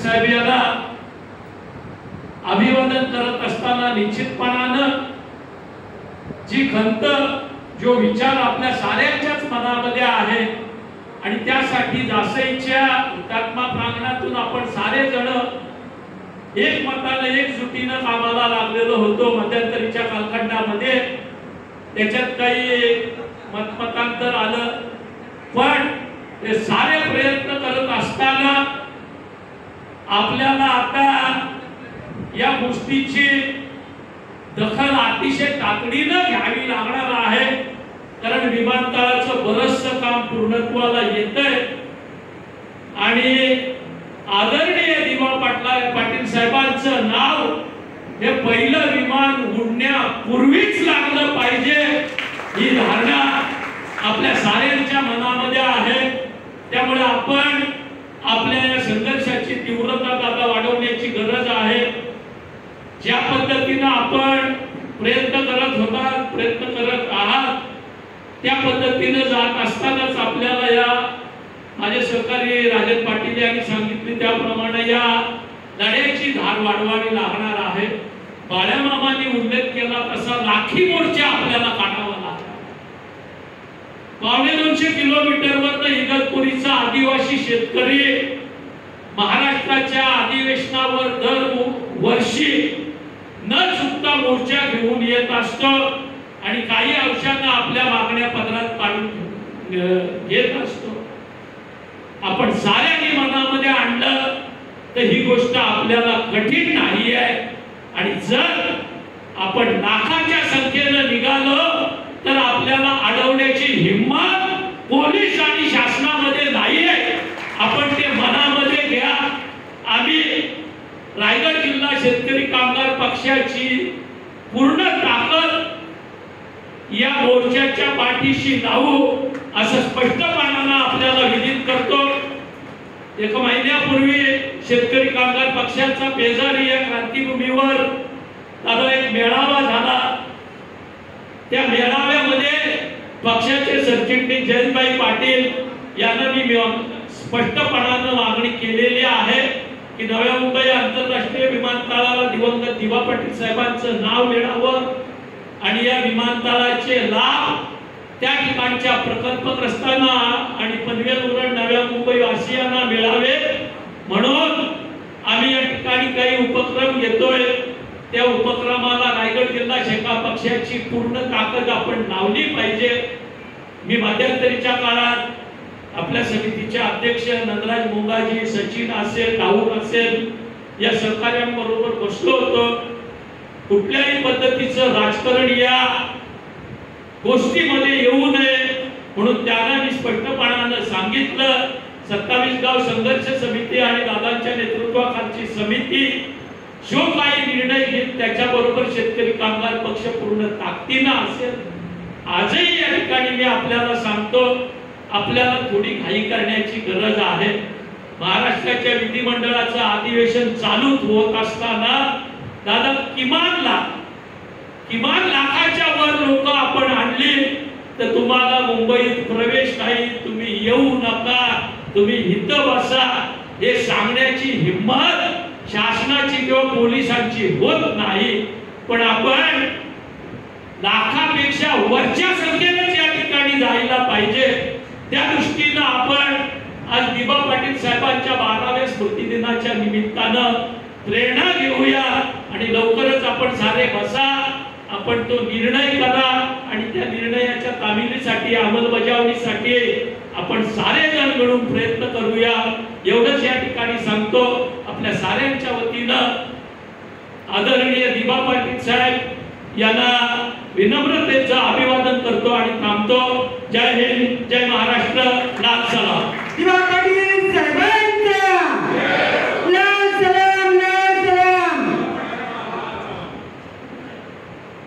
साहेब यांना अभिवादन करत असताना निश्चितपणाने जी खंत जो विचार आपल्या साऱ्यांच्याच मनामध्ये आहे आणि त्यासाठी जासईच्या हुतात्मा प्रांगणातून आपण सारे जण एक मताने एकजुटीने कामाला लागलेलो होतो मध्यंतरीच्या कालखंडामध्ये। त्याच्यात काही मतमतांतर आलं पण हे सारे प्रयत्न करत असताना आपल्याला आता या गोष्टीची दखल अतिशय तातडीने घ्यावी लागणार आहे, कारण विमानतळाचं बरंचसं काम पूर्णत्वाला येतंय आणि आदरणीय दिवा पाटील साहेबांचं नाव हे पहिलं विमान उडण्यापूर्वीच लागलं पाहिजे ही धारणा आपल्या साऱ्यांच्या मनामध्ये आहे। त्यामुळे आपण आपल्या या संघर्षाची तीव्रता आता वाढवण्याची गरज आहे। ज्या पद्धतीने आपण प्रयत्न करत आहात त्या पद्धतीने जात असतानाच आपल्याला या माझे सहकारी राजन पाटील यांनी सांगितले त्याप्रमाणे या लढ्याची धार वाढवावी लागणार आहे। बाळ्यामामांनी उल्लेख केला तसा लाखी मोर्चा आपल्याला काढावा लागणार। 250 किलोमीटरवर इगतपुरीचा आदिवासी शेतकरी महाराष्ट्राच्या अधिवेशनावर दर वर्षी न चुकता मोर्चा घेऊन येत असतो आणि काही अंशांना आपल्या मागण्या पदरात पाडून घेत असतो। आपण साऱ्यांनी मनामध्ये आणलं तर ही गोष्ट आपल्याला कठीण नाही आहे आणि जर आपण लाखाच्या संख्येने निघालो तर आपल्याला अडवण्याची हिम्मत पोलीस आणि शासनामध्ये नाही आहे। आपण ते मनामध्ये घ्या। आम्ही रायगड जिल्हा शेतकरी कामगार पक्षाची पूर्ण ताकद या मोर्चाच्या पाठीशी लावू असं स्पष्टपणाने आपल्याला विदित करतो। एक महिन्यापूर्वी शेतकरी कामगार पक्षाचा पेजारी या क्रांतीभूमीवर दादा एक मेळावा झाला। त्या मेळाव्यामध्ये पक्षाचे सरचिटणीस जयंतभाई पाटील यांना मी स्पष्टपणाने मागणी केलेली आहे की नव्या मुंबई आंतरराष्ट्रीय विमानतळाला दिवंगत दिवा पाटील साहेबांचं नाव मिळावं आणि या विमानतळाचे लाभ त्या ठिकाणच्या प्रकल्पग्रस्तांना आणि पनवेल उरण नव्या मुंबई वासियांना मिळावे म्हणून आम्ही या ठिकाणी काही उपक्रम घेतोय। त्या उपक्रमाला रायगड जिल्हा शेका पक्षाची पूर्ण ताकद आपण लावली पाहिजे। मी मध्यंतरीच्या काळात आपल्या समितीचे अध्यक्ष नंदराज मोंगाजी, सचिन असेल, राहुल असेल या सहकार्यांबरोबर बसलो होतो। कुठल्याही पद्धतीचं राजकारण या गोष्टीमध्ये येऊ नये म्हणून त्यांना मी स्पष्टपणाने सांगितलं 27 गाव संघर्ष समिती आणि दादांच्या नेतृत्वाखालची समिती जो काही निर्णय घेत त्याच्याबरोबर शेतकरी कामगार पक्ष पूर्ण ताकदीने असेल। आजही या ठिकाणी मी आपल्याला सांगतो आपल्याला थोडी घाई करण्याची गरज आहे। महाराष्ट्राच्या विधिमंडळाचं अधिवेशन चालू होत असताना दादा किमान लाखाच्या वर लोक आपण आणली तर तुम्हाला मुंबईत प्रवेश नाही, तुम्ही येऊ नका, तुम्ही इथं बसा हे सांगण्याची हिम्मत शासनाची किंवा पोलिसांची होत नाही। पण आपण लाखापेक्षा वरच्या संख्येने या ठिकाणी जायला पाहिजे। त्या दृष्टीने आपण आज दिवा पाटील साहेबांच्या 12व्या स्मृती दिनाच्या निमित्तानं प्रेरणा घेऊया आणि लवकरच आपण सारे बसा, आपण तो निर्णय करा आणि त्या निर्णयाच्या तामिलीसाठी अंमलबजावणीसाठी आपण सारे जण मिळून प्रयत्न करूया एवढंच या ठिकाणी सांगतो। आपल्या साऱ्यांच्या वतीनं आदरणीय दिवा पाटील साहेब यांना विनम्रतेचं अभिवादन करतो आणि थांबतो। जय हिंद, जय महाराष्ट्र, लाल सलाम।